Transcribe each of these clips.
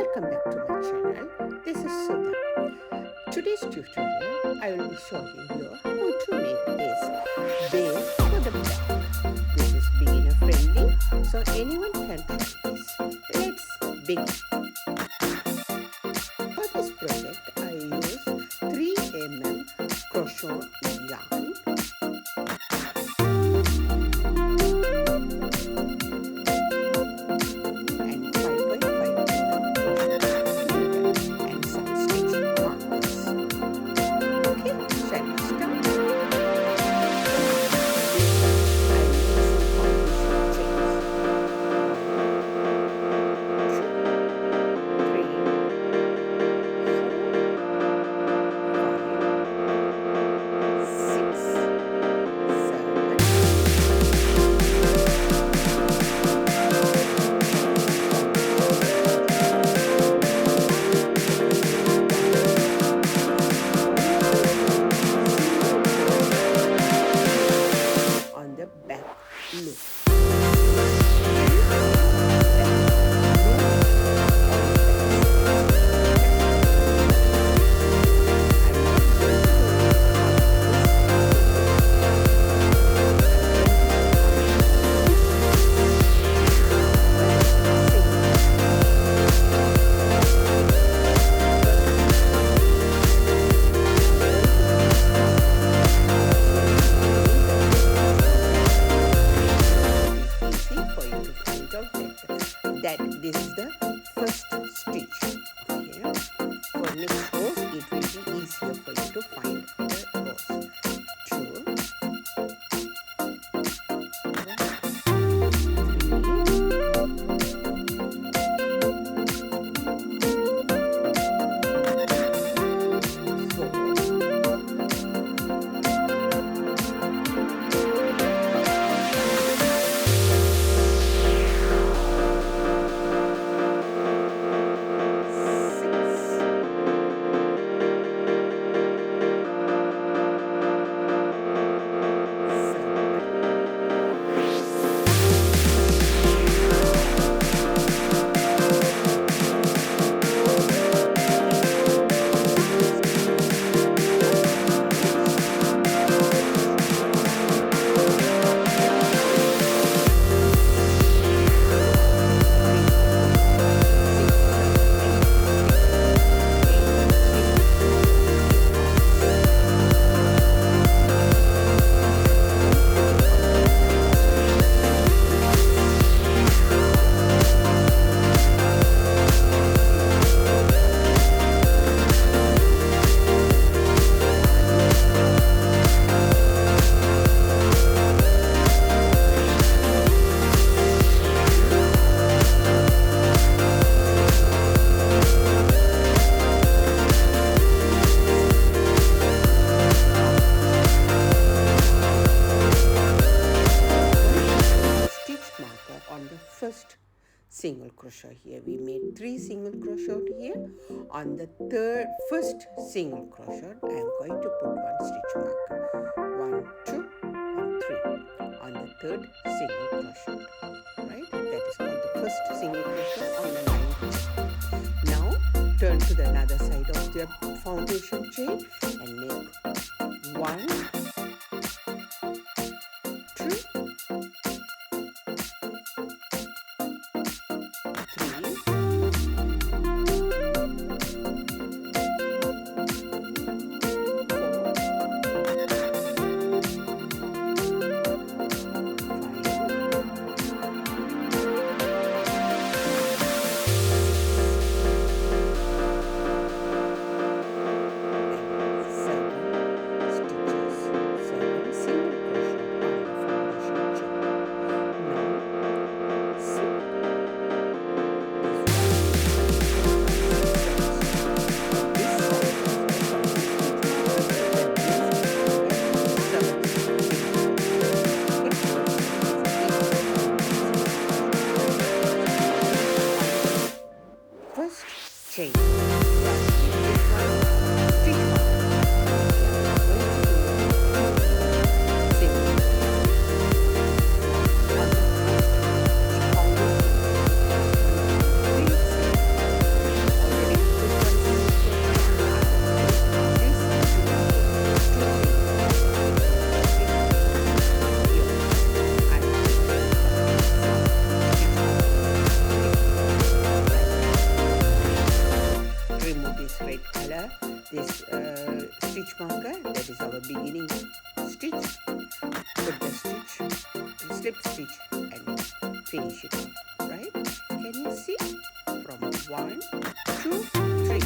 Welcome back to my channel. This is Sudha. Today's tutorial I will be showing you how to make this base for the back. This is beginner friendly, so anyone can try this. Let's begin. For this project I use 3 mm crochet yarn, back loop. That this is the first stitch. Okay. For next rows, it will be easier for you to find the rows. 2, first single crochet here. We made 3 single crochet here. On the first single crochet, I am going to put 1 stitch marker. 1, 2, and 3 on the third single crochet. Right? That is called the first single crochet on the 9th. Now turn to the other side of the foundation chain and make 1, 2, 7 stitches, 7 single crochet on the foundation slip stitch and finish it off, right? Can you see? From 1, 2, 3.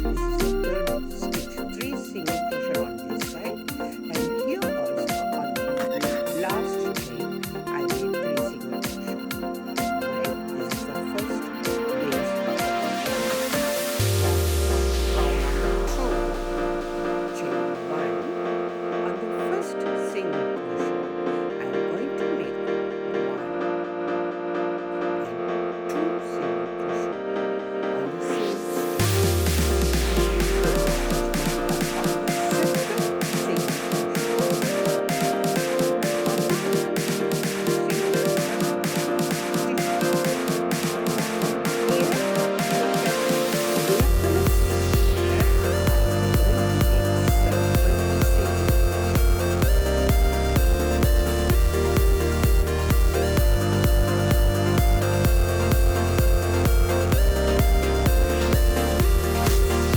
This is the third stitch. 3 single crochet on this side, and here also on the last chain I made 3 single crochet. Right? This is the first base. Round number 2, chain 1. On the first single crochet, I am going to make 1 and 2 single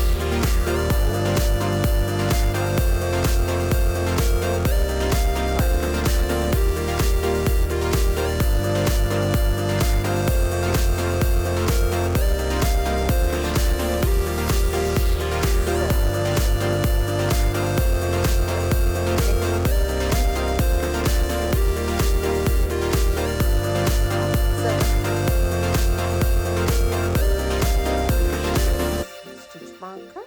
crochet on the same marker.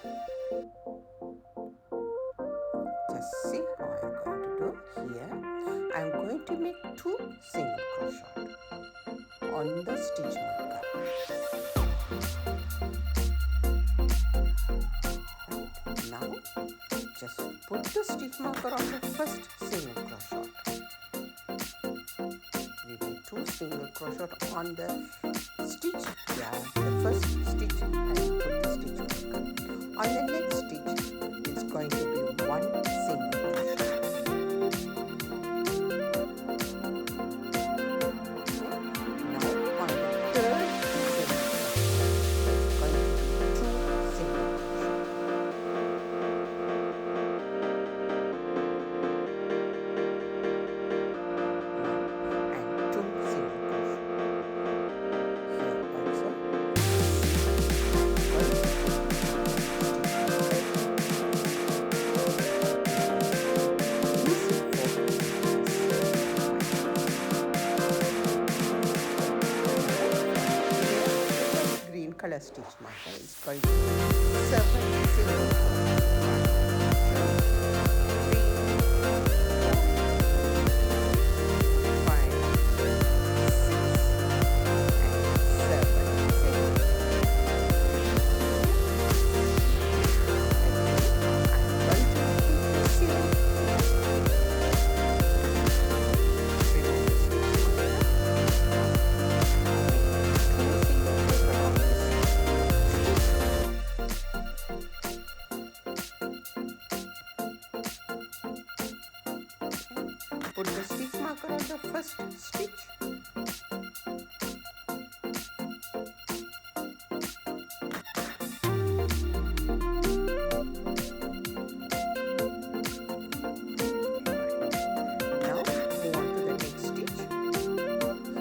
Just see how I'm going to do here. I'm going to make 2 single crochet on the stitch marker. Right. Now just put the stitch marker on the first single crochet. We made 2 single crochet on the stitch, the first stitch, and put the stitch marker. On the next stitch, it's going to be 1 single crochet. Now on the third single crochet, it's going to be 2 single crochet. 1 and 2 single crochet. Here also. Green color stitch marker is going to be 7 single crochet. 5, 6, put the stitch marker on the first stitch. Now move on to the next stitch.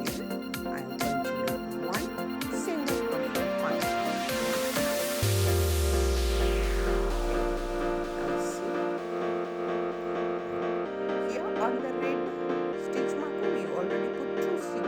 Here I am going to make 1 single crochet. Now see. Here on the red stitch marker we already put 2 single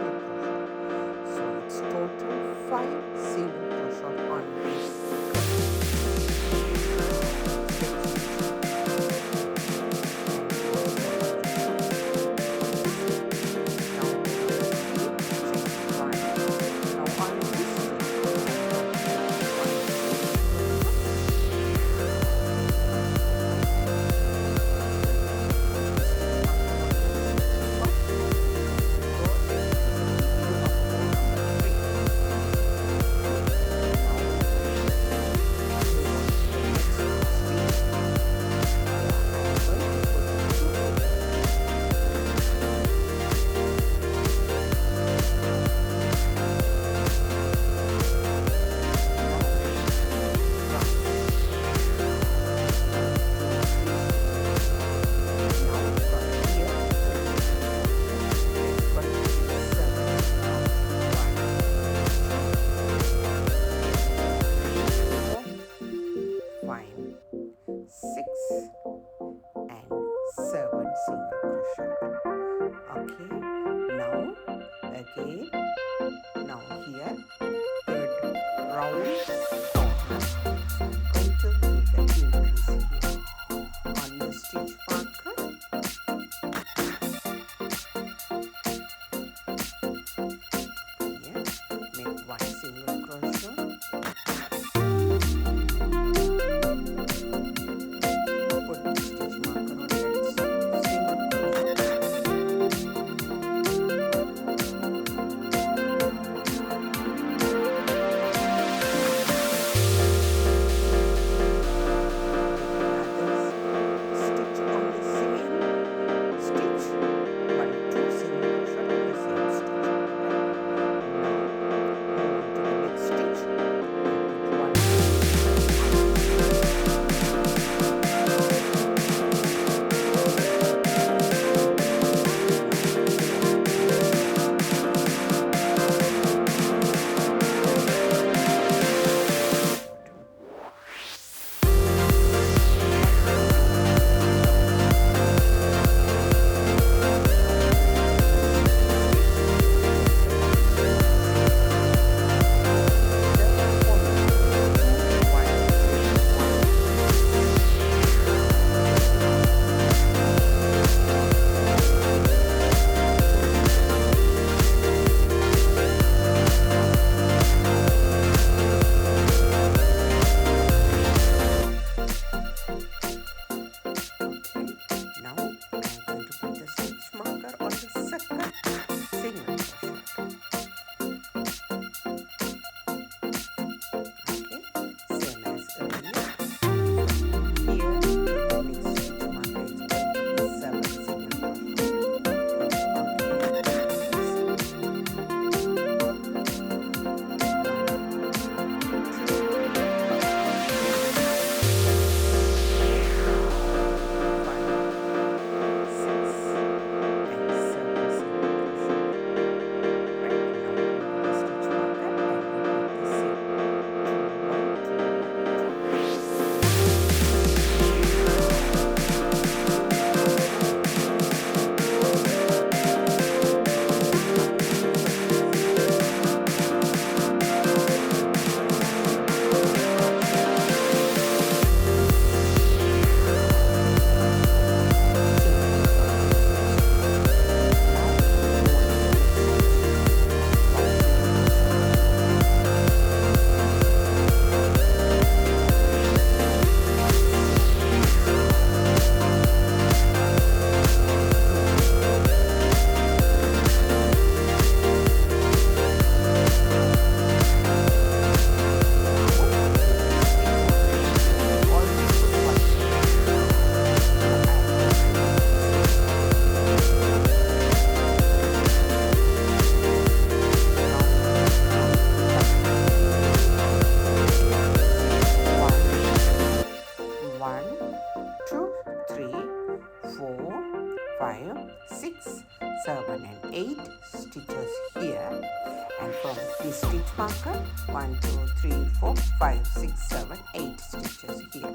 Okay, now again, now here third round corner. So I'm going to do the increase here on the stitch marker. Here, make one single crochet. Put the stitch marker on that single crochet. the stitch marker 1 2 3 4 5 6 7 8 stitches here.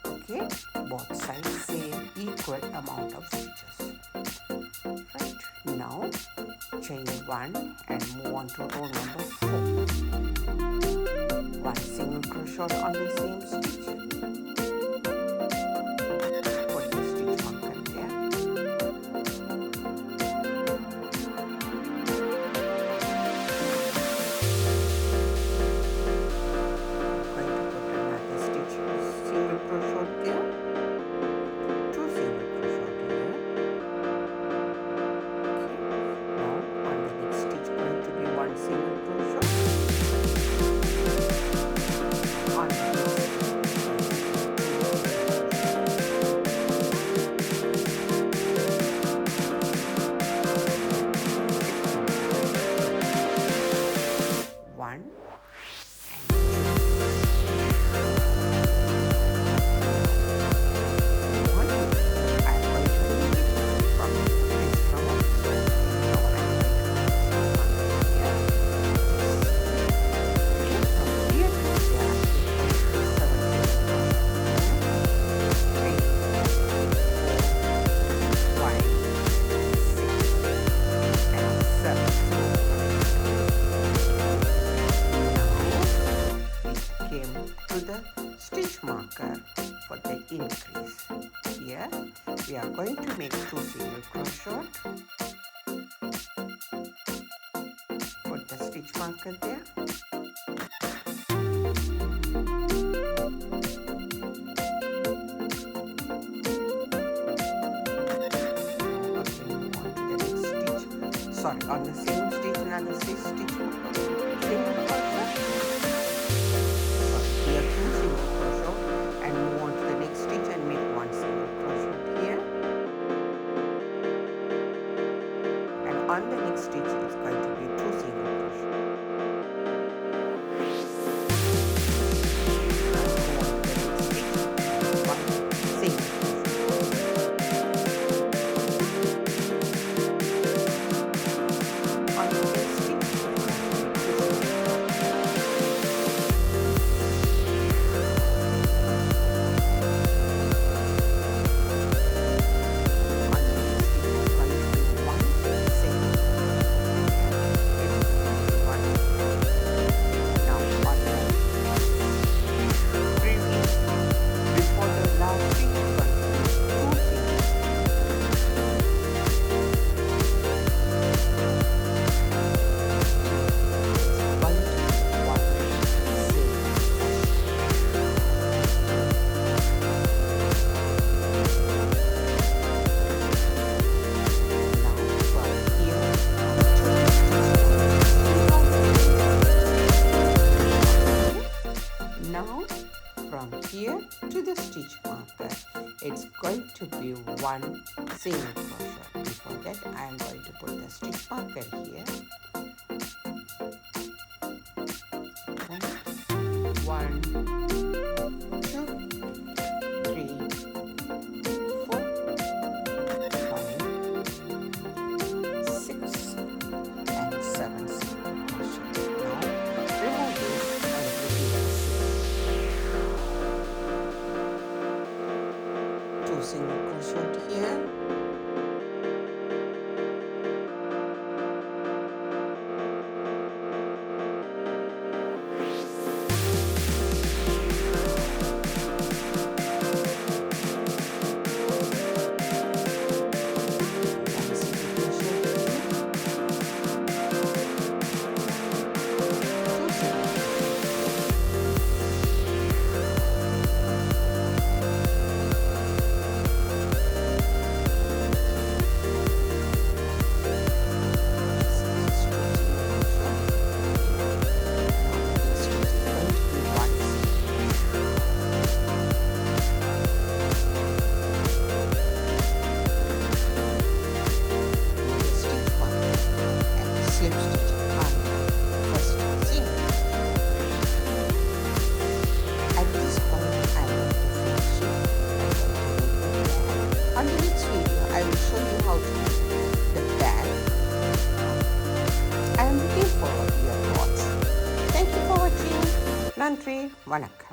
Okay, both sides same equal amount of stitches. Right, now chain 1 and move on to row number 4. One single crochet on the same stitch. Put the stitch marker there. increase. Here we are going to make 2 single crochet. Put the stitch marker there. Sorry, on the same stitch, another stitch single crochet. Here 2 single crochet and move on to the next stitch and make 1 single crochet here. And on the next stitch it's going to be 2 single crochet. From here to the stitch marker, it's going to be 1 single crochet. Before that, I am going to put the stitch marker here. 1, 2, 3, 4, 5, 6, and 7 single crochet. Now, remove this and repeat the 2 single crochet here. நன்றி, வணக்கம்.